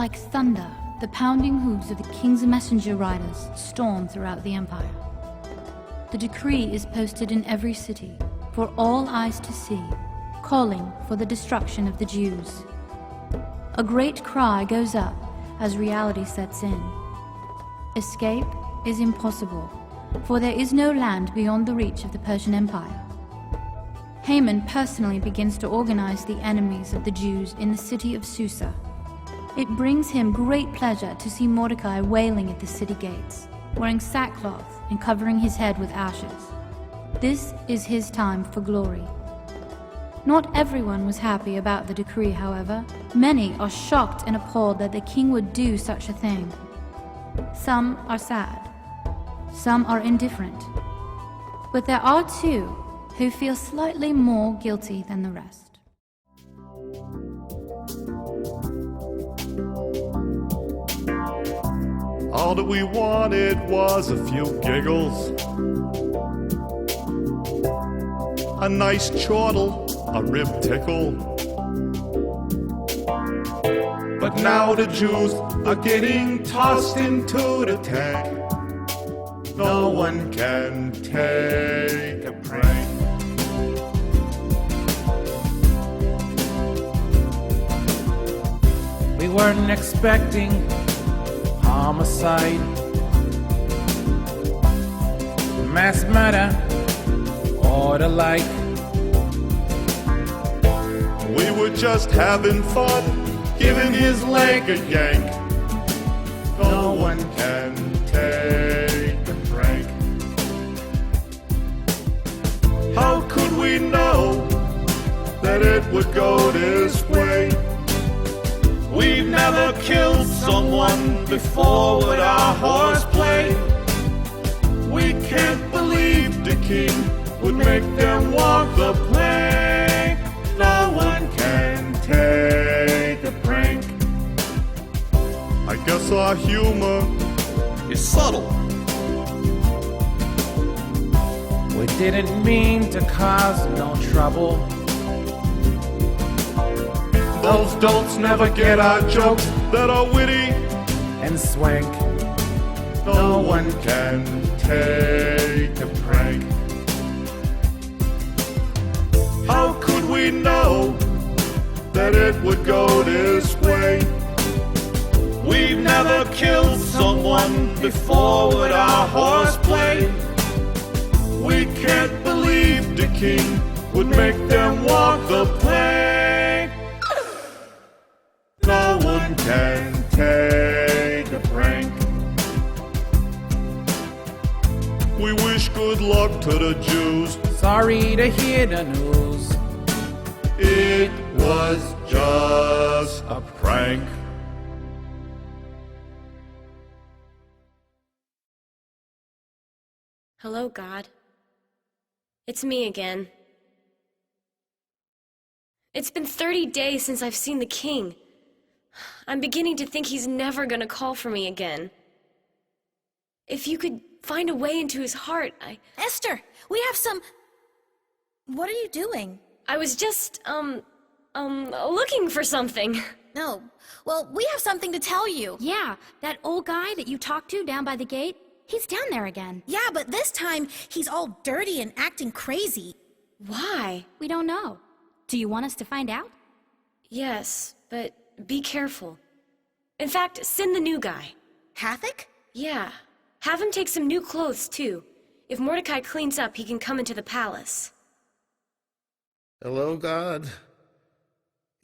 Like thunder, the pounding hooves of the king's messenger riders storm throughout the empire. The decree is posted in every city, for all eyes to see, calling for the destruction of the Jews. A great cry goes up as reality sets in. Escape is impossible, for there is no land beyond the reach of the Persian Empire. Haman personally begins to organize the enemies of the Jews in the city of Susa. It brings him great pleasure to see Mordecai wailing at the city gates, wearing sackcloth and covering his head with ashes. This is his time for glory. Not everyone was happy about the decree, however. Many are shocked and appalled that the king would do such a thing. Some are sad. Some are indifferent. But there are two who feel slightly more guilty than the rest. All that we wanted was a few giggles, a nice chortle, a rib tickle. But now the Jews are getting tossed into the tank. No one can take a prank. We weren't expecting homicide, mass murder, or the like. We were just having fun, giving his leg a yank. No one can take a prank. How could we know that it would go this way? We've never killed someone before with our horseplay. We can't believe the king would make them walk the plank. No one can take a prank. I guess our humor is subtle. We didn't mean to cause no trouble. Those dolts never get our jokes that are witty and swank. No one can take a prank. How could we know that it would go this way? We've never killed someone before with our horseplay. We can't believe the king would make them walk the plank. No one can take a prank. We wish good luck to the Jews. Sorry to hear the news. It was just a prank. Hello, God. It's me again. It's been 30 days since I've seen the king. I'm beginning to think he's never gonna call for me again. If you could find a way into his heart, Esther, we have some... What are you doing? I was just, looking for something. No. Well, we have something to tell you. Yeah, that old guy that you talked to down by the gate, he's down there again. Yeah, but this time he's all dirty and acting crazy. Why? We don't know. Do you want us to find out? Yes, but be careful. In fact, send the new guy. Hathach? Yeah. Have him take some new clothes, too. If Mordecai cleans up, he can come into the palace. Hello, God.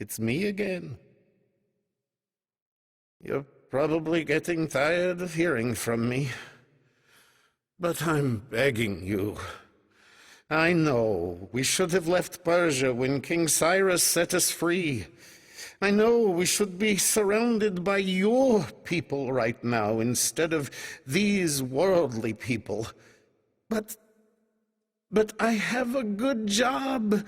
It's me again. You're probably getting tired of hearing from me. But I'm begging you. I know we should have left Persia when King Cyrus set us free. I know we should be surrounded by your people right now instead of these worldly people. But I have a good job.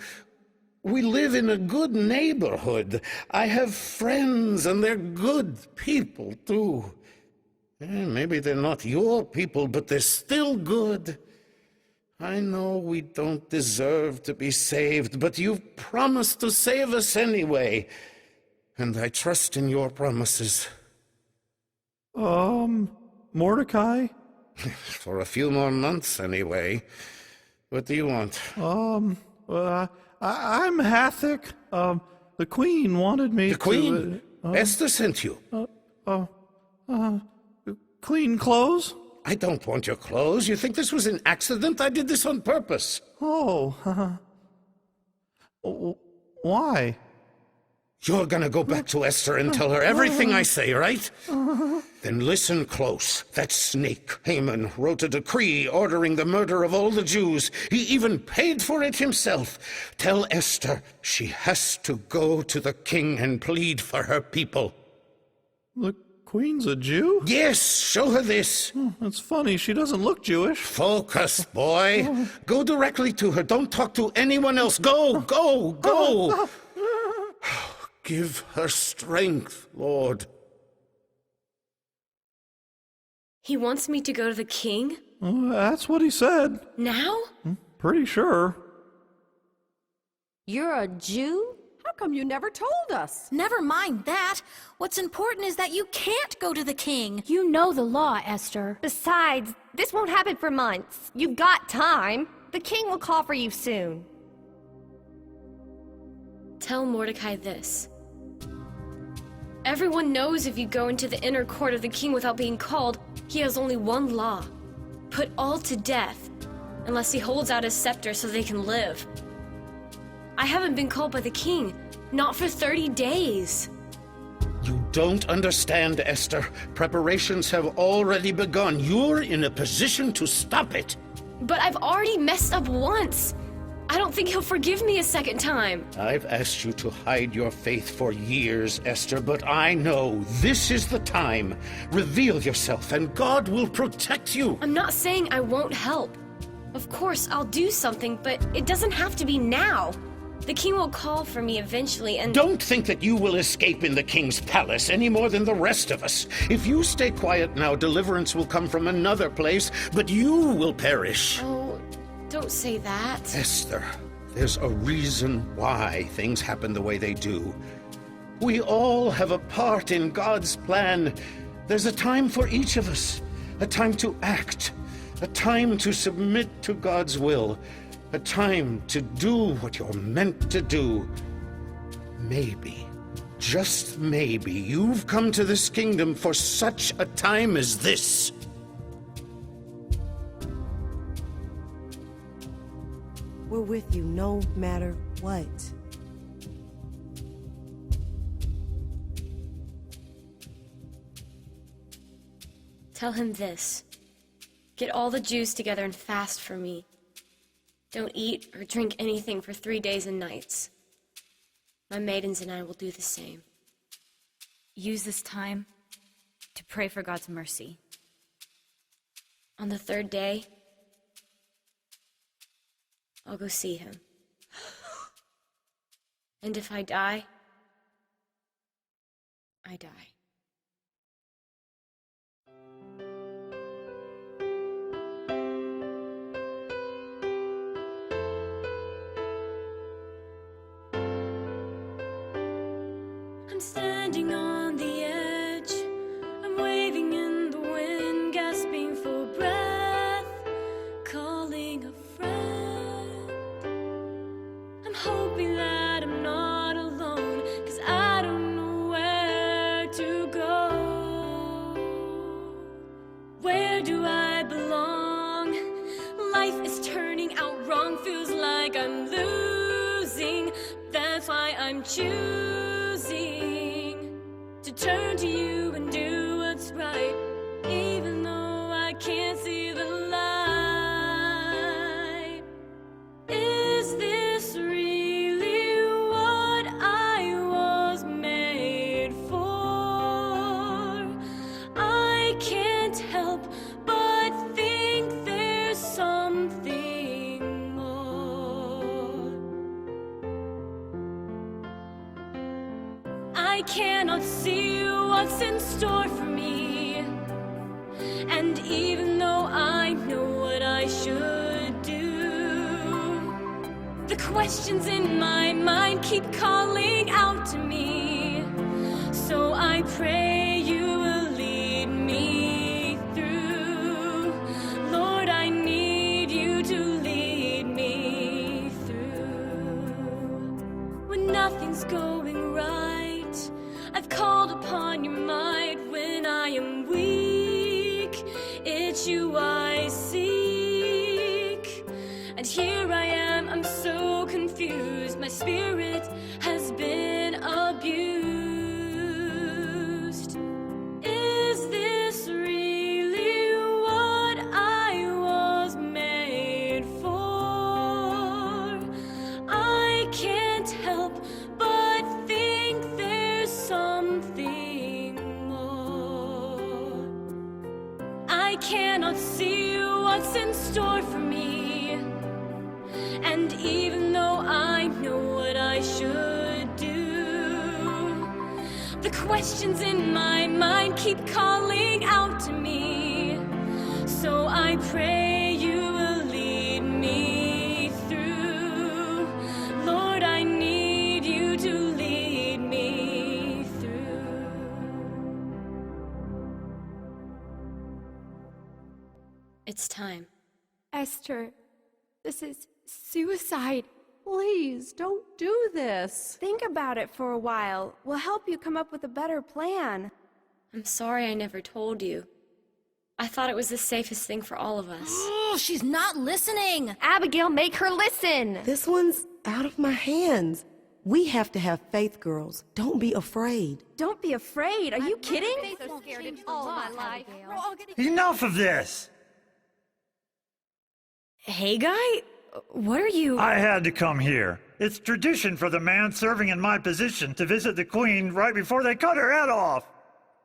We live in a good neighborhood. I have friends, and they're good people, too. Maybe they're not your people, but they're still good. I know we don't deserve to be saved, but you've promised to save us anyway. And I trust in your promises. Mordecai? For a few more months, anyway. What do you want? I'm Hathik. The Queen wanted me The Queen? Esther sent you. clean clothes? I don't want your clothes. You think this was an accident? I did this on purpose. Oh, why? You're gonna go back to Esther and tell her everything I say, right? Then listen close. That snake, Haman, wrote a decree ordering the murder of all the Jews. He even paid for it himself. Tell Esther she has to go to the king and plead for her people. The Queen's a Jew? Yes, show her this. That's funny. She doesn't look Jewish. Focus, boy. Go directly to her. Don't talk to anyone else. Go, go, go. Give her strength, Lord. He wants me to go to the king? That's what he said. Now? Pretty sure. You're a Jew? How come you never told us? Never mind that. What's important is that you can't go to the king. You know the law, Esther. Besides, this won't happen for months. You've got time. The king will call for you soon. Tell Mordecai this. Everyone knows if you go into the inner court of the king without being called, he has only one law. Put all to death, unless he holds out his scepter so they can live. I haven't been called by the king, not for 30 days. You don't understand, Esther. Preparations have already begun. You're in a position to stop it. But I've already messed up once. I don't think he'll forgive me a second time. I've asked you to hide your faith for years, Esther, but I know this is the time. Reveal yourself, and God will protect you. I'm not saying I won't help. Of course, I'll do something, but it doesn't have to be now. The king will call for me eventually, and... Don't think that you will escape in the king's palace any more than the rest of us. If you stay quiet now, deliverance will come from another place, but you will perish. Oh, don't say that. Esther, there's a reason why things happen the way they do. We all have a part in God's plan. There's a time for each of us, a time to act, a time to submit to God's will, a time to do what you're meant to do. Maybe, just maybe, you've come to this kingdom for such a time as this. We're with you no matter what. Tell him this. Get all the Jews together and fast for me. Don't eat or drink anything for 3 days and nights. My maidens and I will do the same. Use this time to pray for God's mercy. On the 3rd day, I'll go see him. And if I die, I die. I'm standing on the edge. I'm waving in the wind, gasping for breath, calling a friend. I'm hoping that I'm not alone, 'cause I don't know where to go. Where do I belong? Life is turning out wrong, feels like I'm losing. That's why I'm choosing to turn to you and do what's right, even though I can't see the light. Is this really what I was made for? I can't help but think there's something more. I cannot see what's in store for me, and even though I know what I should do, the questions in my mind keep calling out to me. So I pray you will lead me. nothing's going right. I've called upon your might when I am weak. It's you I seek. And here I am, I'm so confused. My spirit has been abused. Is this really what I was made for? I can't help but think there's something more. I cannot see what's in store for me. And even though I know what I should do, the questions in my mind keep calling out to me. So I pray you will lead me through. Lord, I need you to lead me through. It's time. Esther, this is suicide. Please, don't do this. Think about it for a while. We'll help you come up with a better plan. I'm sorry I never told you. I thought it was the safest thing for all of us. Oh, she's not listening. Abigail, make her listen. This one's out of my hands. We have to have faith, girls. Don't be afraid. Don't be afraid. Are you kidding? So scared all my life. Enough of this! Hey, guy? What are you... I had to come here. It's tradition for the man serving in my position to visit the queen right before they cut her head off.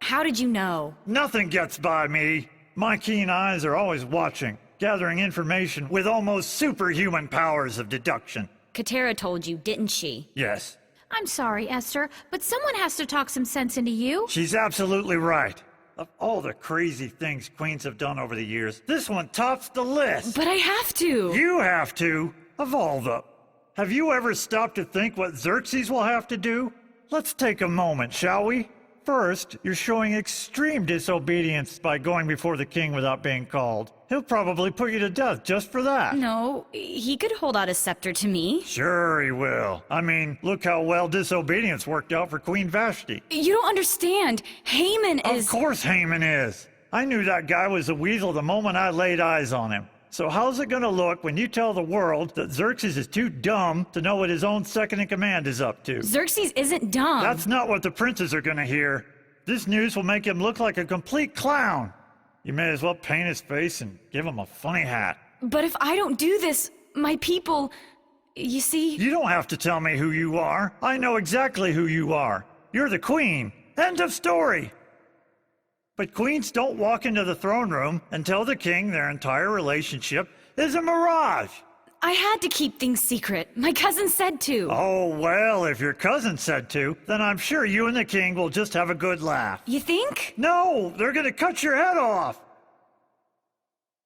How did you know? Nothing gets by me. My keen eyes are always watching, gathering information with almost superhuman powers of deduction. Katera told you, didn't she? Yes, I'm sorry, Esther, but someone has to talk some sense into you. she's absolutely right. Of all the crazy things queens have done over the years, this one tops the list. But I have to. You have to. Of all the... Have you ever stopped to think what Xerxes will have to do? Let's take a moment, shall we? First, you're showing extreme disobedience by going before the king without being called. He'll probably put you to death just for that. No, he could hold out a scepter to me. Sure he will. I mean, look how well disobedience worked out for Queen Vashti. You don't understand. Haman is... Of course Haman is. I knew that guy was a weasel the moment I laid eyes on him. So how's it gonna look when you tell the world that Xerxes is too dumb to know what his own second-in-command is up to? Xerxes isn't dumb. That's not what the princes are gonna hear. This news will make him look like a complete clown. You may as well paint his face and give him a funny hat. But if I don't do this, my people... You see... You don't have to tell me who you are. I know exactly who you are. You're the queen. End of story. But queens don't walk into the throne room and tell the king their entire relationship is a mirage. I had to keep things secret. My cousin said to. Oh, well, if your cousin said to, then I'm sure you and the king will just have a good laugh. You think? No, they're gonna cut your head off.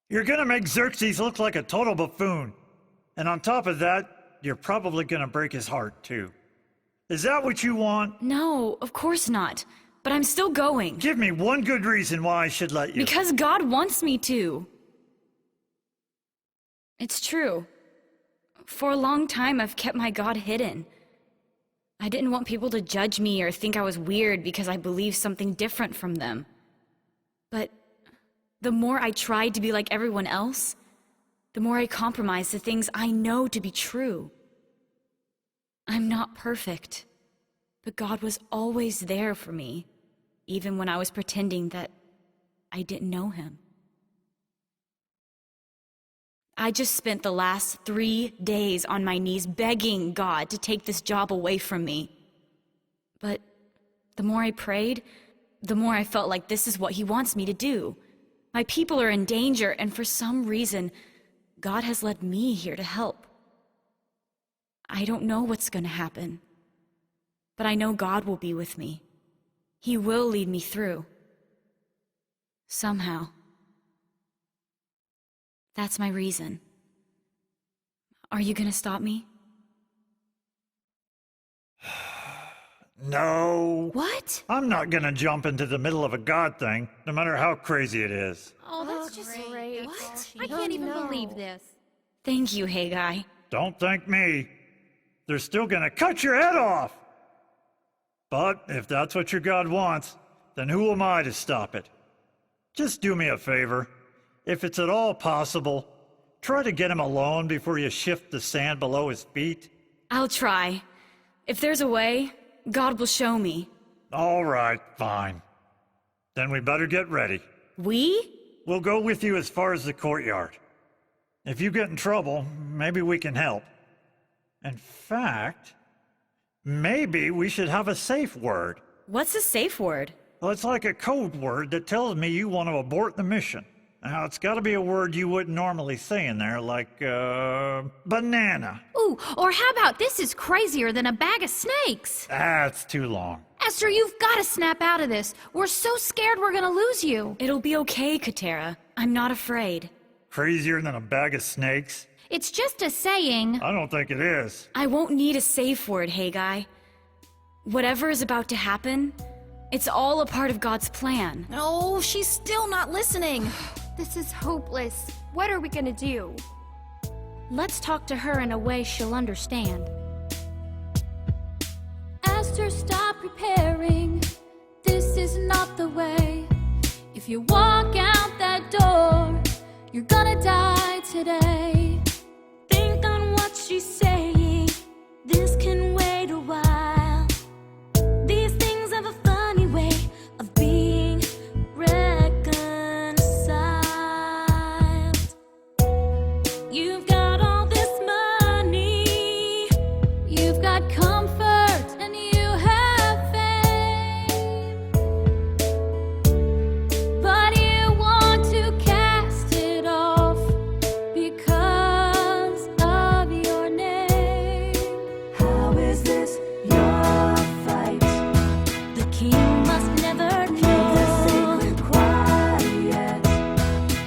You're gonna make Xerxes look like a total buffoon. And on top of that, you're probably gonna break his heart, too. Is that what you want? No, of course not. But I'm still going. Give me one good reason why I should let you. Because God wants me to. It's true. For a long time, I've kept my God hidden. I didn't want people to judge me or think I was weird because I believed something different from them. But the more I tried to be like everyone else, the more I compromised the things I know to be true. I'm not perfect, but God was always there for me, even when I was pretending that I didn't know him. I just spent the last 3 days on my knees begging God to take this job away from me. But the more I prayed, the more I felt like this is what he wants me to do. My people are in danger, and for some reason, God has led me here to help. I don't know what's going to happen, but I know God will be with me. He will lead me through. Somehow. That's my reason. Are you going to stop me? No. What? I'm not gonna jump into the middle of a God thing, no matter how crazy it is. Oh, that's just great. What? I can't even believe this. Thank you, Haggai. Don't thank me. They're still gonna cut your head off. But if that's what your God wants, then who am I to stop it? Just do me a favor. If it's at all possible, try to get him alone before you shift the sand below his feet. I'll try. If there's a way, God will show me. All right, fine. Then we better get ready. We? We'll go with you as far as the courtyard. If you get in trouble, maybe we can help. In fact, maybe we should have a safe word. What's a safe word? Well, it's like a code word that tells me you want to abort the mission. Now, it's got to be a word you wouldn't normally say in there, like, banana. Ooh, or how about this is crazier than a bag of snakes? That's too long. Esther, you've got to snap out of this. We're so scared we're gonna lose you. It'll be okay, Katera. I'm not afraid. Crazier than a bag of snakes? It's just a saying. I don't think it is. I won't need a safe word, Haggai. Whatever is about to happen, it's all a part of God's plan. Oh, she's still not listening. This is hopeless. What are we gonna do? Let's talk to her in a way she'll understand. Esther, stop preparing. This is not the way. If you walk out that door, you're gonna die today. Think on what she's saying. This can wait a while. These things have a funny way of being reconciled. You've got all this money. You've got comfort and you have fame, but you want to cast it off because of your name. How is this your fight? The king must never know. Keep the secret quiet.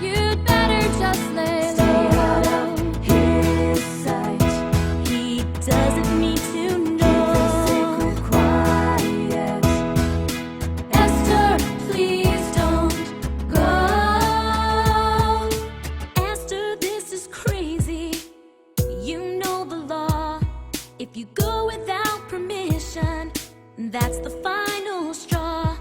You'd better just lay Stay out low. of his sight. He doesn't need to know. Keep the secret quiet. Esther, please don't go. Esther, this is crazy. You know the law. If you go without permission, that's the final straw.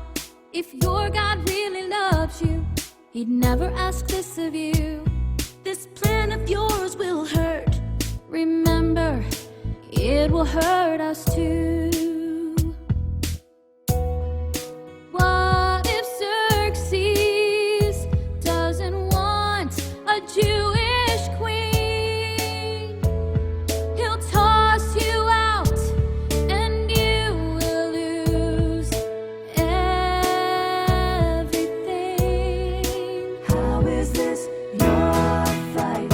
If your God really loves you, he'd never ask this of you. This plan of yours will hurt. Remember, it will hurt us too. What if Xerxes doesn't want a Jewish queen? He'll toss you out and you will lose everything. How is this your fight?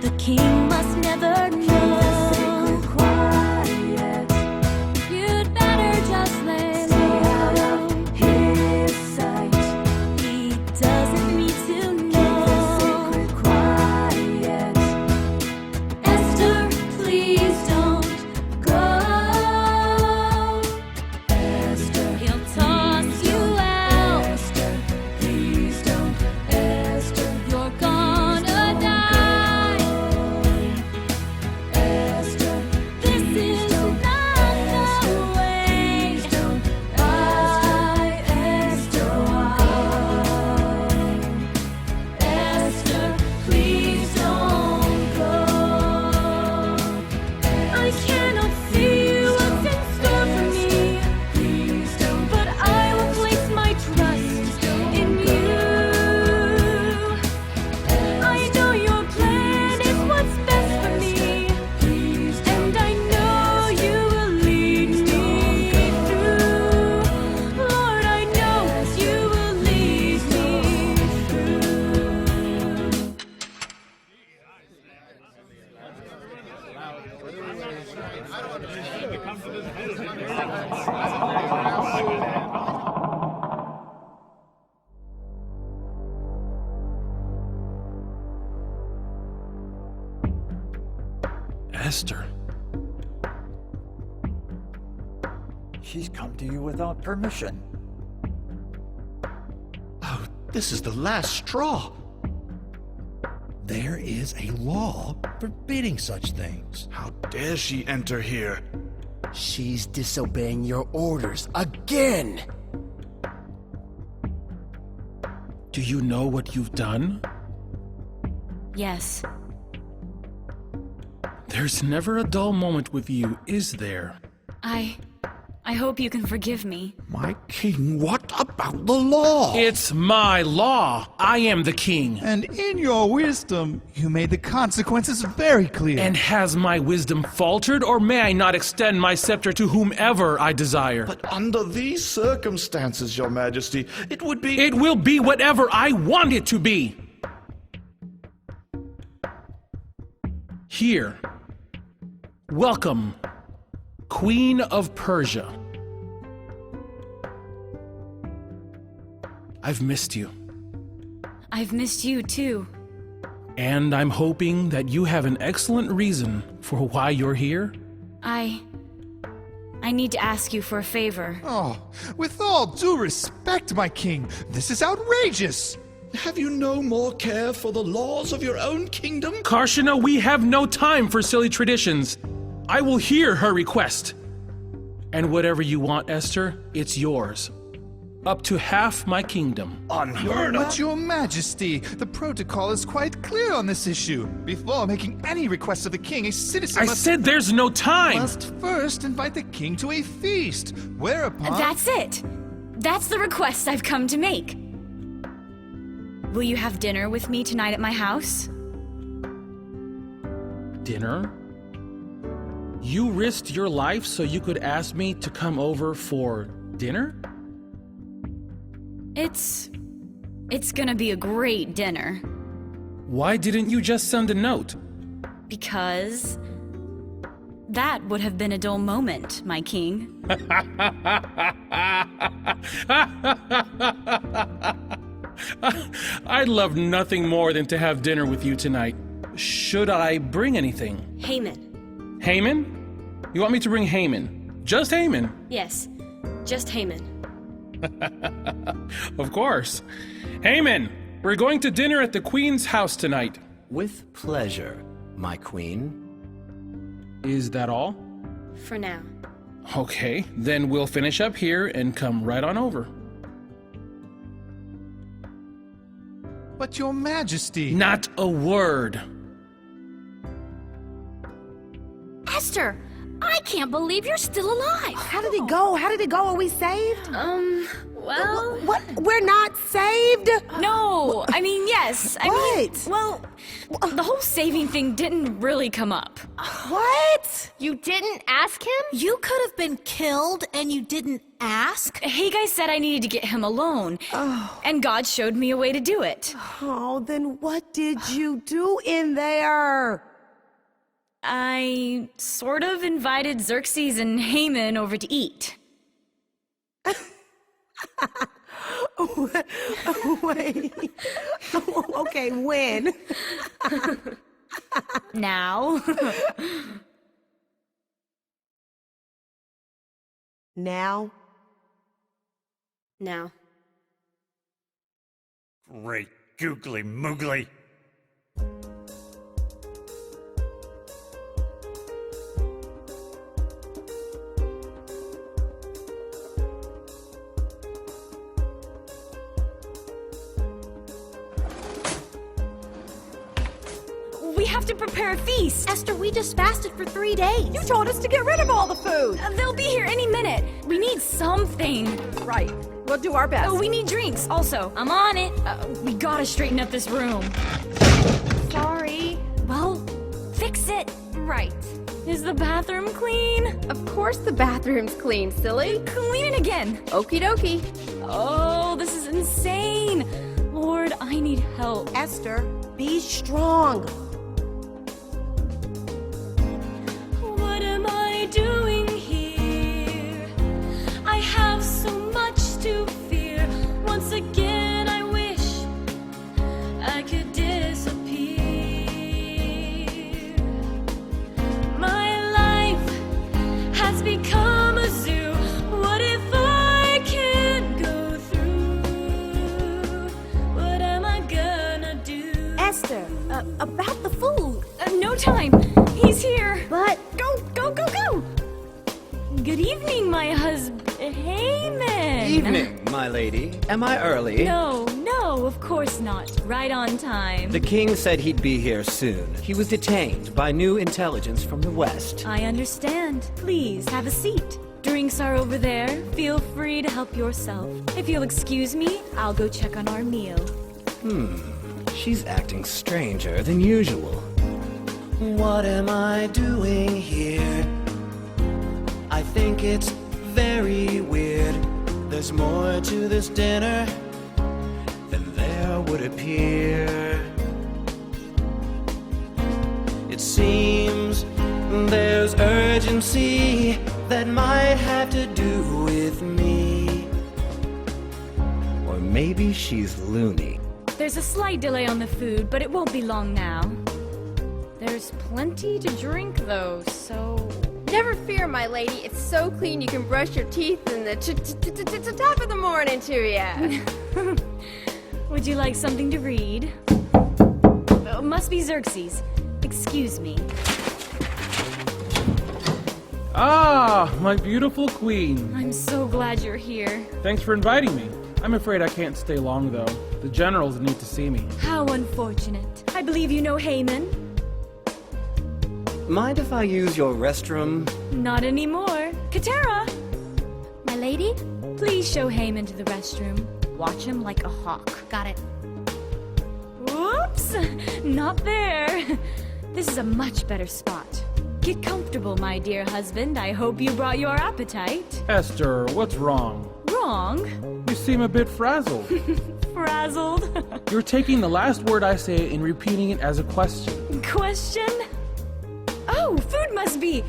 The king must never know. Keep the secret quiet. You'd better just lay Stay out low. of his sight. He doesn't need to know. Keep the secret quiet. Esther, please don't go. Esther, he'll toss you out. Esther, please don't. Esther, You're gonna die. Esther, this is not the way. Why, Esther, why? Esther, please don't go. I cannot see what's in store for me. Please don't. But I will place my trust in you. I know your plan is what's best for me. And I know you will lead me through. Lord, I know you will lead me through. Esther. She's come to you without permission. Oh, this is the last straw. There is a law forbidding such things. How dare she enter here? She's disobeying your orders again! Do you know what you've done? Yes. There's never a dull moment with you, is there? I hope you can forgive me. My king, what about the law? It's my law. I am the king. And in your wisdom, you made the consequences very clear. And has my wisdom faltered, or may I not extend my scepter to whomever I desire? But under these circumstances, your majesty, it would be... It will be whatever I want it to be. Here. Welcome, Queen of Persia. I've missed you. I've missed you too. And I'm hoping that you have an excellent reason for why you're here. I need to ask you for a favor. Oh, with all due respect, my king, this is outrageous! Have you no more care for the laws of your own kingdom? Karshina, we have no time for silly traditions. I will hear her request. And whatever you want, Esther, it's yours. Up to half my kingdom. Unheard of! But your majesty, the protocol is quite clear on this issue. Before making any request of the king, a citizen I said there's no time! must first invite the king to a feast, whereupon... That's it! That's the request I've come to make. Will you have dinner with me tonight at my house? Dinner? You risked your life so you could ask me to come over for dinner? It's gonna be a great dinner. Why didn't you just send a note? Because that would have been a dull moment, my king. I'd love nothing more than to have dinner with you tonight. Should I bring anything? Haman. Haman? You want me to bring Haman? Just Haman? Yes, just Haman. Of course. Haman, we're going to dinner at the Queen's house tonight. With pleasure, my queen. Is that all? For now. Okay, then we'll finish up here and come right on over. But your majesty... Not a word. Esther, I can't believe you're still alive. How did it go? How did it go? Are we saved? Well... What? We're not saved? No, I mean, yes. What? The whole saving thing didn't really come up. What? You didn't ask him? You could have been killed and you didn't ask. Hagai said I needed to get him alone, and God showed me a way to do it. Oh, then what did you do in there? I sort of invited Xerxes and Haman over to eat. Wait. Okay, when? Now. Now? Now. Great googly moogly. We have to prepare a feast. Esther, we just fasted for 3 days. You told us to get rid of all the food. They'll be here any minute. We need something. Right. We'll do our best. Oh, we need drinks also. I'm on it. We gotta straighten up this room. Sorry. Well, fix it. Right. Is the bathroom clean? Of course the bathroom's clean, silly. Clean it again. Okie dokie. Oh, this is insane. Lord, I need help. Esther, be strong. What am I doing here? I have so much to fear. Once again, I wish I could disappear. My life has become a zoo. What if I can't go through? What am I gonna do? Esther, about Good evening, my husband. Haman! Evening, my lady. Am I early? No, of course not. Right on time. The king said he'd be here soon. He was detained by new intelligence from the west. I understand. Please, have a seat. Drinks are over there. Feel free to help yourself. If you'll excuse me, I'll go check on our meal. She's acting stranger than usual. What am I doing here? I think it's very weird. There's more to this dinner than there would appear. It seems there's urgency that might have to do with me. Or maybe she's loony. There's a slight delay on the food, but it won't be long now. There's plenty to drink, though, so... Never fear, my lady. It's so clean you can brush your teeth in the top of the morning to ya. Would you like something to read? Oh, must be Xerxes. Excuse me. Ah, my beautiful queen. I'm so glad you're here. Thanks for inviting me. I'm afraid I can't stay long, though. The generals need to see me. How unfortunate. I believe you know Haman. Mind if I use your restroom? Not anymore. Katera! My lady? Please show Haman to the restroom. Watch him like a hawk. Got it. Whoops! Not there. This is a much better spot. Get comfortable, my dear husband. I hope you brought your appetite. Esther, what's wrong? Wrong? You seem a bit frazzled. Frazzled? You're taking the last word I say and repeating it as a question. Question? Oh, food must be.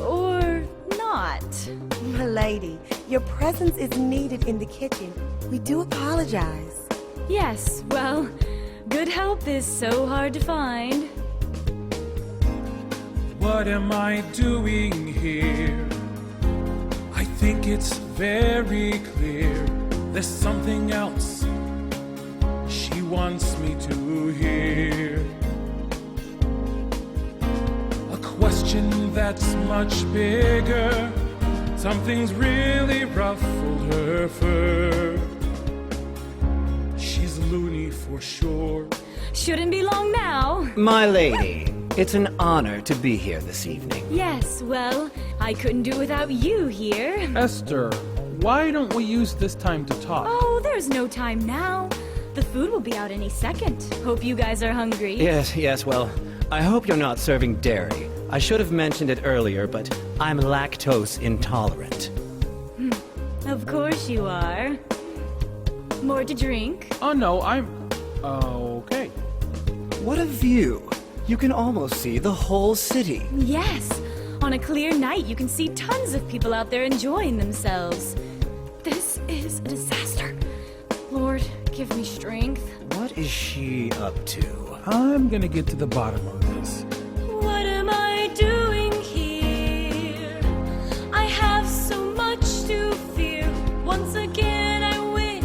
Or not. My lady, your presence is needed in the kitchen. We do apologize. Yes, well, good help is so hard to find. What am I doing here? I think it's very clear. There's something else she wants me to hear. A question that's much bigger. Something's really ruffled her fur. She's loony for sure. Shouldn't be long now. My lady, it's an honor to be here this evening. Yes, well, I couldn't do without you here. Esther, why don't we use this time to talk? Oh, there's no time now. The food will be out any second. Hope you guys are hungry. Yes, well, I hope you're not serving dairy. I should have mentioned it earlier, but I'm lactose intolerant. Of course you are. More to drink? Oh, no, I'm... okay. What a view. You can almost see the whole city. Yes. On a clear night, you can see tons of people out there enjoying themselves. This is a disaster. Lord, give me strength. What is she up to? I'm gonna get to the bottom of this. What am I doing here? I have so much to fear. Once again, I wish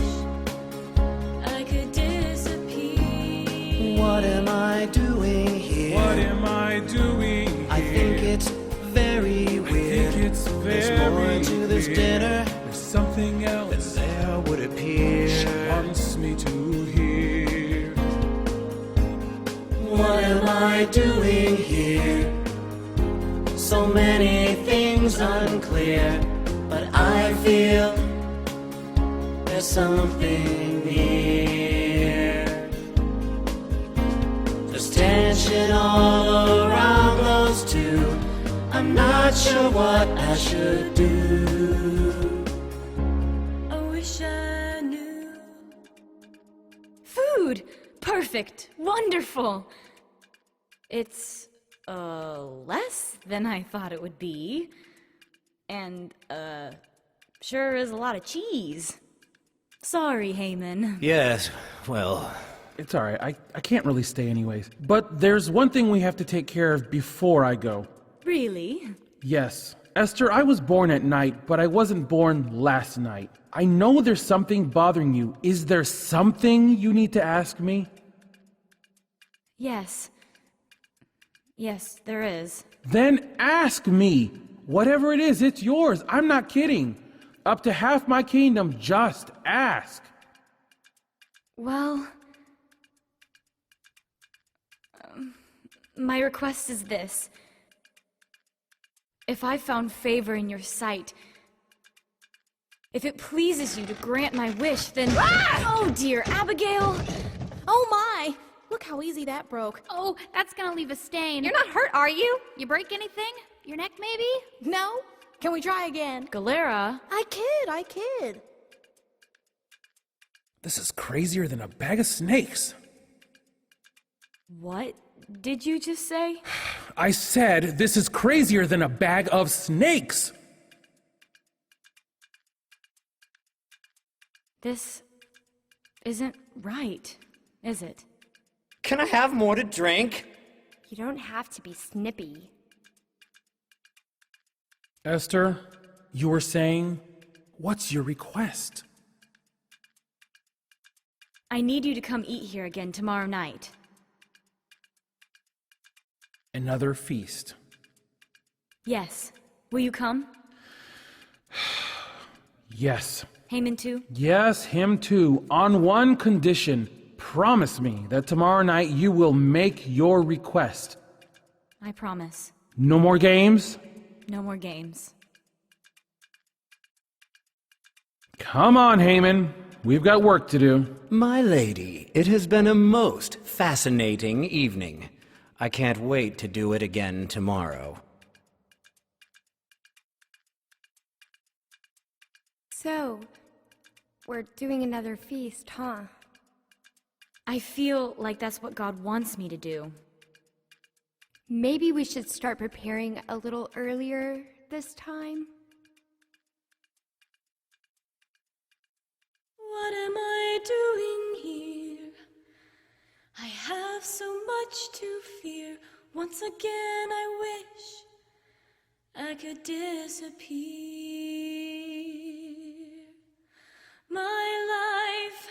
I could disappear. What am I doing here? What am I doing here? I think it's very weird. There's more to this dinner. There's something else than there would appear. She wants me to hear. What am I doing here? So many things unclear, but I feel there's something near. There's tension all around those two. I'm not sure what I should do. I wish I knew. Food! Perfect! Wonderful! It's, less than I thought it would be. And, sure is a lot of cheese. Sorry, Haman. Yes, well... It's alright, I can't really stay anyways. But there's one thing we have to take care of before I go. Really? Yes. Esther, I was born at night, but I wasn't born last night. I know there's something bothering you. Is there something you need to ask me? Yes. Yes, there is. Then ask me. Whatever it is, it's yours. I'm not kidding. Up to half my kingdom, just ask. Well, my request is this. If I found favor in your sight, if it pleases you to grant my wish, then... Ah! Oh dear, Abigail! Oh my! Look how easy that broke. Oh, that's gonna leave a stain. You're not hurt, are you? You break anything? Your neck, maybe? No? Can we try again? Galera. I kid. This is crazier than a bag of snakes. What did you just say? I said this is crazier than a bag of snakes. This isn't right, is it? Can I have more to drink? You don't have to be snippy. Esther, you were saying, what's your request? I need you to come eat here again tomorrow night. Another feast. Yes. Will you come? Yes. Haman too? Yes, him too. On one condition. Promise me that tomorrow night you will make your request. I promise. No more games? No more games. Come on, Haman. We've got work to do. My lady, it has been a most fascinating evening. I can't wait to do it again tomorrow. So, we're doing another feast, huh? I feel like that's what God wants me to do. Maybe we should start preparing a little earlier this time? What am I doing here? I have so much to fear. Once again I wish I could disappear. My life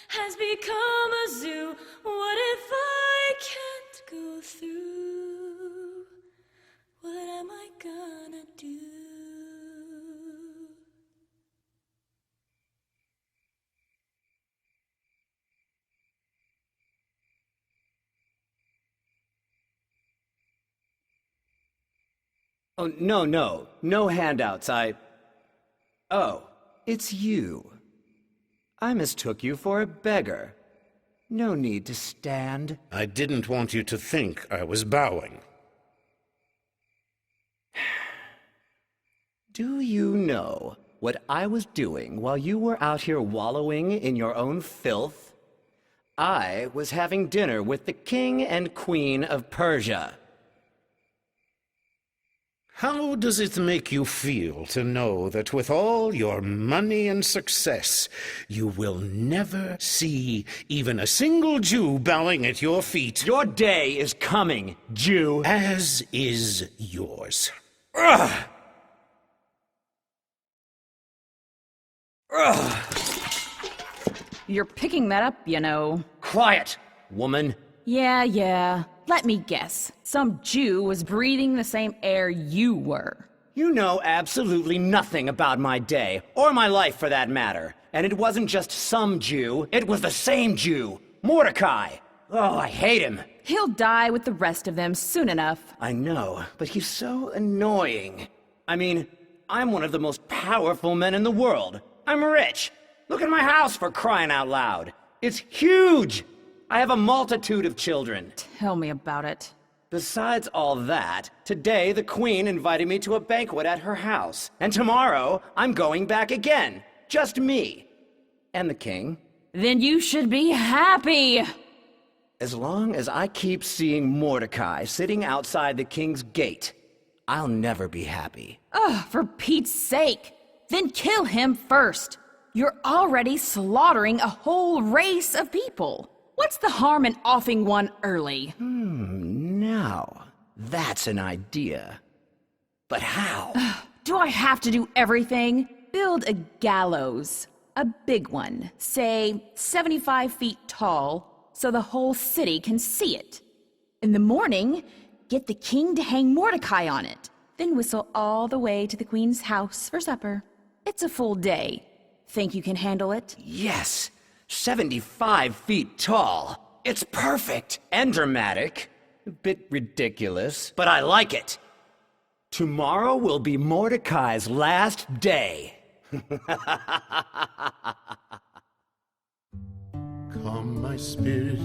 has become a zoo. What if I can't go through? What am I gonna do? Oh, no. No handouts. Oh, it's you. I mistook you for a beggar. No need to stand. I didn't want you to think I was bowing. Do you know what I was doing while you were out here wallowing in your own filth? I was having dinner with the King and Queen of Persia. How does it make you feel to know that with all your money and success, you will never see even a single Jew bowing at your feet? Your day is coming, Jew. As is yours. Ugh! Ugh! You're picking that up, you know. Quiet, woman. Yeah. Let me guess. Some Jew was breathing the same air you were. You know absolutely nothing about my day, or my life for that matter. And it wasn't just some Jew, it was the same Jew, Mordecai. Oh, I hate him. He'll die with the rest of them soon enough. I know, but he's so annoying. I mean, I'm one of the most powerful men in the world. I'm rich. Look at my house, for crying out loud. It's huge. I have a multitude of children. Tell me about it. Besides all that, today the Queen invited me to a banquet at her house. And tomorrow, I'm going back again. Just me. And the King. Then you should be happy! As long as I keep seeing Mordecai sitting outside the King's gate, I'll never be happy. Ugh, for Pete's sake! Then kill him first! You're already slaughtering a whole race of people! What's the harm in offing one early? Now, that's an idea. But how? Do I have to do everything? Build a gallows. A big one, say 75 feet tall, so the whole city can see it. In the morning, get the king to hang Mordecai on it. then whistle all the way to the Queen's house for supper. It's a full day. Think you can handle it? Yes! 75 feet tall. It's perfect and dramatic. A bit ridiculous, but I like it. Tomorrow will be Mordecai's last day. Come, my spirit,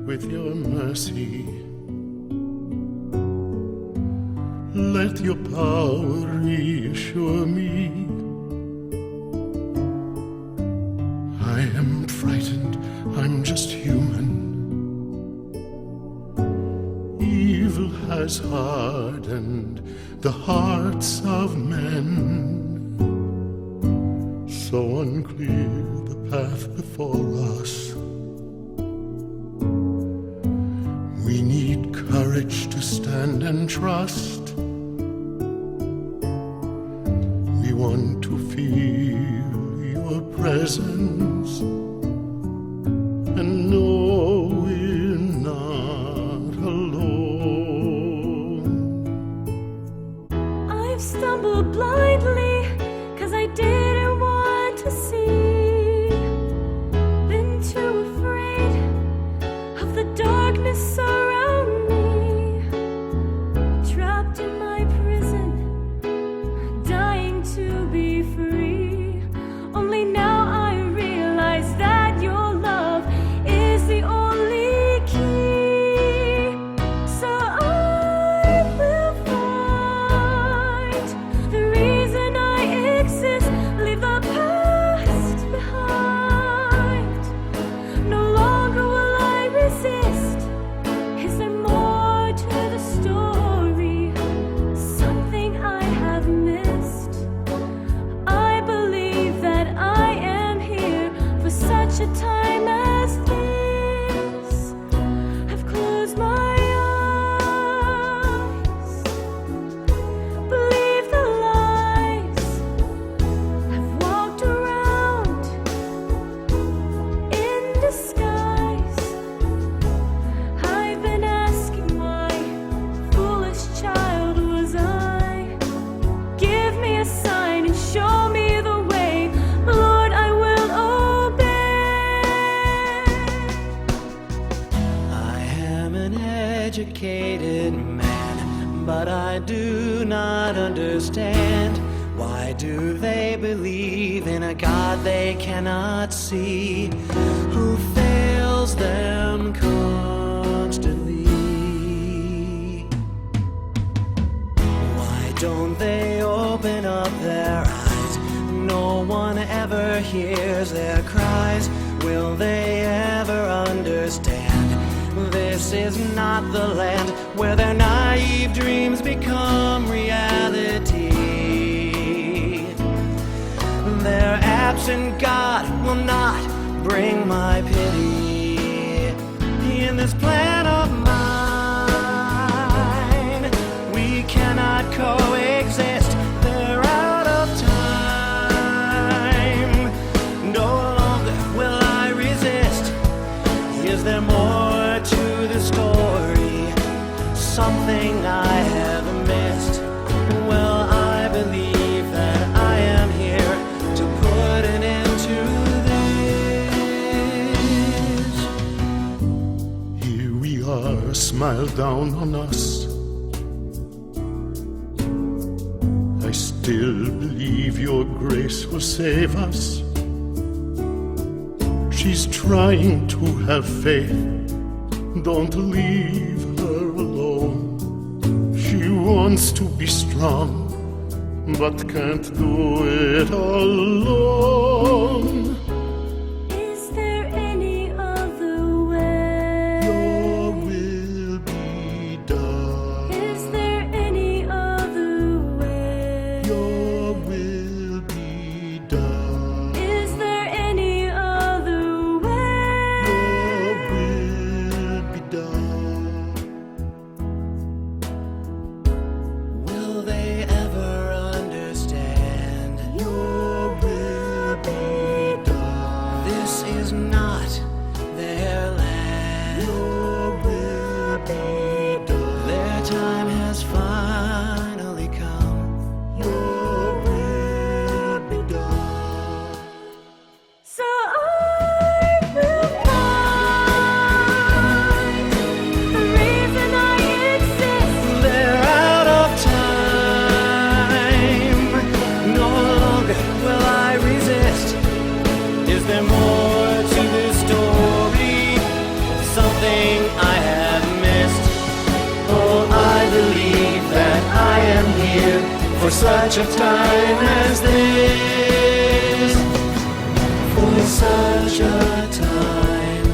with your mercy. Let your power reassure me. I am frightened, I'm just human. Evil has hardened the hearts of men. So unclear the path before us. We need courage to stand and trust. We want to feel your presence and know we're not alone. I've stumbled blindly, 'cause I didn't want to see. Been too afraid of the darkness around me. Trapped in my prison, dying to be free. Only now I realize that your love is the only key. So I will find the reason I exist. Leave the past behind. No longer will I resist. Is there more to the story? Something I have missed. I believe that I am here for such a time as this. I've closed my eyes, believe the lies. I've walked around in disguise. I've been asking why, foolish child was I. Give me a sign and show me the way. Lord, I will obey. I am an educated man, but I do not understand. Why do they believe in a God they cannot see, who fails them constantly? Why don't they open up their eyes? No one ever hears their cries. Will they ever understand? This is not the land where their naive dreams become reality. Their absent God will not bring my pity. In this plan of mine, we cannot coexist. They're out of time. No longer will I resist. Is there more to the story? Something I have missed. Well, I believe that I am here to put an end to this. Here we are, smile down on us. I still believe your grace will save us. She's trying to have faith. Don't leave her alone. She wants to be strong, but can't do it alone. Is there any other way? Your will be done. Is there any other way? Your will be done. Is there any other way? Your will be done. Will they ever understand? Your will be done. there more to this story? Something I have missed? Oh, I believe that I am here for such a time as this. For such a time,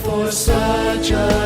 for such a